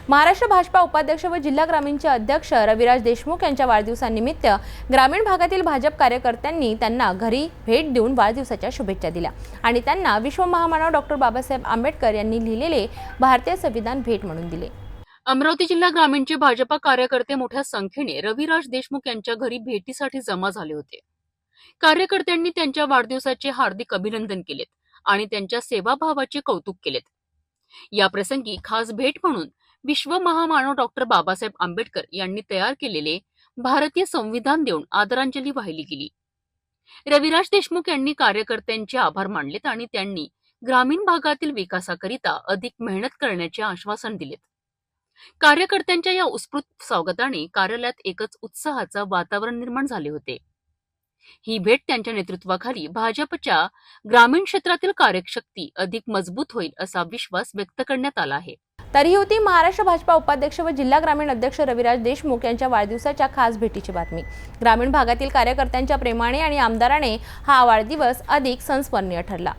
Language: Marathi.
महाराष्ट्र भाजपा उपाध्यक्ष व जिल्हा ग्रामीणचे अध्यक्ष रविराज देशमुख यांच्या वाढदिवसानिमित्त ग्रामीण भागातील भाजप कार्यकर्त्यांनी त्यांना घरी भेट देऊन वाढदिवसाच्या शुभेच्छा दिल्या आणि त्यांना विश्व महामानव डॉक्टर बाबासाहेब आंबेडकर यांनी लिहिलेले भारतीय संविधान भेट म्हणून दिले। अमरावती जिल्हा ग्रामीणचे भाजपा कार्यकर्ते मोठ्या संख्येने रविराज देशमुख यांच्या घरी भेटीसाठी जमा झाले होते। कार्यकर्त्यांनी त्यांच्या वाढदिवसाचे हार्दिक अभिनंदन केलेत आणि त्यांच्या सेवाभावाचे कौतुक केलेत। या प्रसंगी खास भेट म्हणून विश्व महामानव डॉक्टर बाबासाहेब आंबेडकर यांनी तयार केलेले भारतीय संविधान देऊन आदरांजली वाहिली गेली। रविराज देशमुख यांनी कार्यकर्त्यांचे आभार मानलेत आणि त्यांनी ग्रामीण भागातील विकासाकरिता अधिक मेहनत करण्याचे आश्वासन दिलेत। कार्यकर्त्यांच्या या उत्स्फूर्त स्वागताने कार्यालयात एकच उत्साहाचे वातावरण निर्माण झाले होते। ही भेट त्यांच्या नेतृत्वाखाली भाजपच्या ग्रामीण क्षेत्रातील कार्यशक्ती अधिक मजबूत होईल असा विश्वास व्यक्त करण्यात आला आहे। तर ही होती महाराष्ट्र भाजपा उपाध्यक्ष व जिल्हा ग्रामीण अध्यक्ष रविराज देशमुख यांच्या वाढदिवसाच्या खास भेटीची बातमी। ग्रामीण भागातील कार्यकर्त्यांच्या प्रेमाने आणि आमदाराने हा वाढदिवस अधिक संस्मरणीय ठरला।